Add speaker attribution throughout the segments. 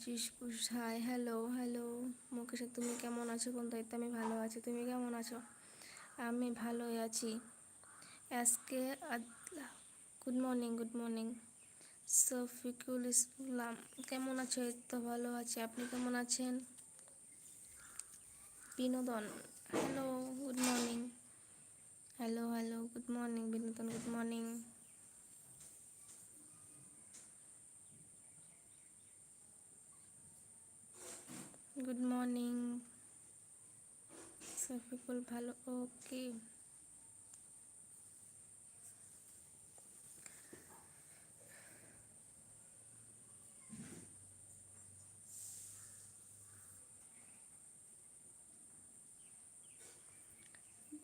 Speaker 1: জিজ্ঞুস hi hello hello Mukesh, তুমি কেমন আছো বন্ধু? এই তো আমি ভালো আছি, তুমি কেমন আছো? আমি ভালোই আছি আজকে। Good morning good morning. Shafikul Islam, কেমন আছো? এই তো ভালো আছি, আপনি কেমন আছেন? Binodon, hello good morning. Hello hello good morning Binodon, good morning. Good morning Shafikul, ভালো, ওকে।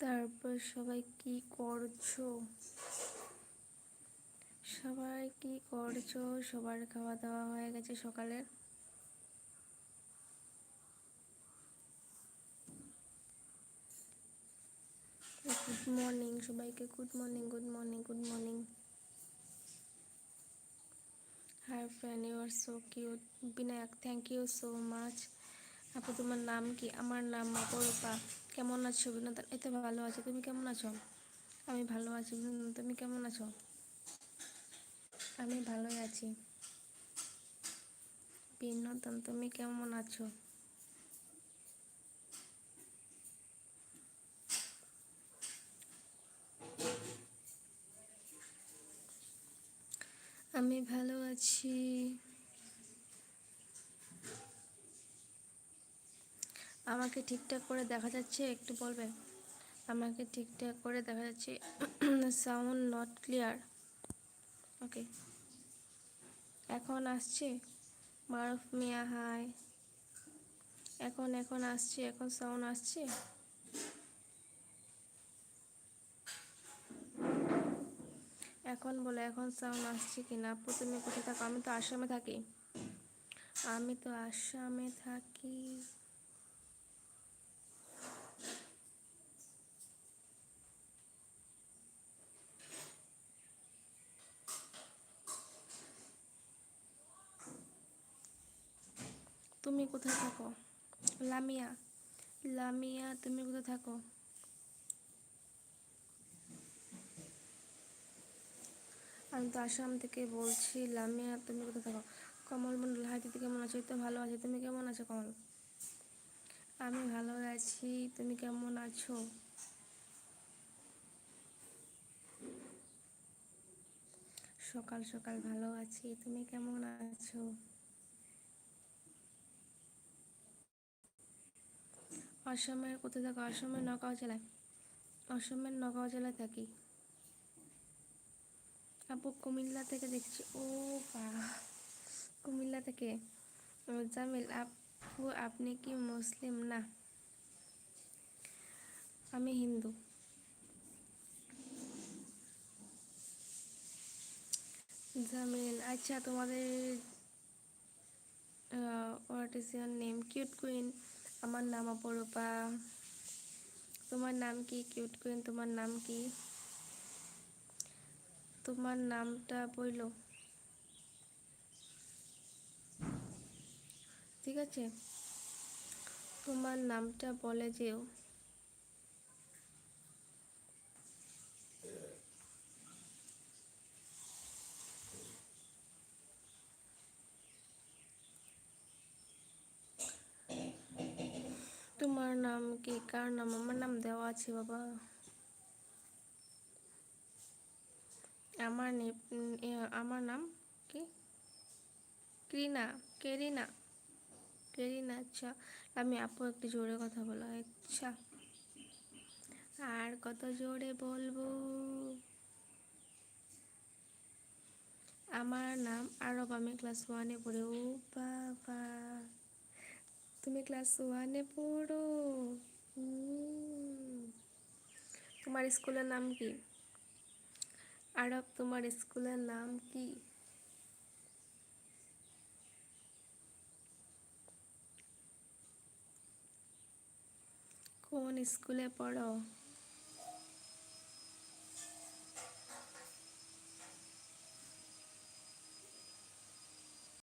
Speaker 1: তারপর সবাই কি করছো? সবাই কি করছো? সবার খাওয়া দাওয়া হয়ে গেছে সকালের? গুড মর্নিং সবাইকে, good morning good morning good morning. Hi friend, you are so cute. Vinayak, thank you so much. আপু তোমার নাম কি? আমার নাম অপরূপা। কেমন আছো বিনোদন? এই তো ভালো আছো, তুমি কেমন আছো? আমি ভালো আছি বিনোদন, তুমি কেমন আছো? আমি ভালোই আছি বিনোদন, তুমি কেমন আছো? আমি ভালো আছি। আমাকে ঠিকঠাক করে দেখা যাচ্ছে? একটু বলবেন? আমাকে ঠিকঠাক করে দেখা যাচ্ছে? Sound not clear. ওকে, এখন আসছে? মারুফ মিয়া হাই। এখন আসছে? এখন সাউন্ড আসছে? এখন বলো, এখন সাউন্ড আসছে কি না? আপু তুমি কোথায় থাকো? আমি তো আসামে থাকি। আমি তো আসামে থাকি। তুমি কোথায় থাকো? লামিয়া, লামিয়া তুমি কোথায় থাকো? আমি তো আসাম থেকে বলছি। লামিয়া তুমি কোথায় থাকো? কমল মন্ডল, হাই দিদি কেমন আছো? এই তো ভালো আছি, তুমি কেমন আছো কমল? আমি ভালো আছি, তুমি কেমন আছো? সকাল সকাল ভালো আছি, তুমি কেমন আছো? অসমের কোথায় থাকো? অসমের নগাঁও জেলায়। অসমের নগাঁও জেলায় থাকি। আপু কুমিল্লা থেকে দেখছি। ও বাহ, কুমিল্লা থেকে। জামিল আপু, আপনি কি মুসলিম? না, আমি হিন্দু। জামিল, আচ্ছা তোমাদের what is your name? Cute queen. আমার নাম অপরূপা। তোমার নাম কি কিউট কুইন? তোমার নাম কি? তোমার নামটা বইলো, ঠিক আছে? তোমার নামটা বলে যেও। তোমার নাম কি? কার নাম? আমার নাম দেওয়া আছে বাবা। আমার নাম কি? ক্রিনা, কেরিনা, কেরিনা। আচ্ছা, আমি আপু একটু জোরে কথা বলা। আচ্ছা, আর কত জোরে বলবো? আমার নাম আরব, আমি ক্লাস ওয়ানে পড়ি। ও বাবা, তুমি ক্লাস ওয়ানে পড়ো? হুম। তোমার স্কুলের নাম কি? আরব, তোমার স্কুলের নাম কি? কোন স্কুলে পড়ো?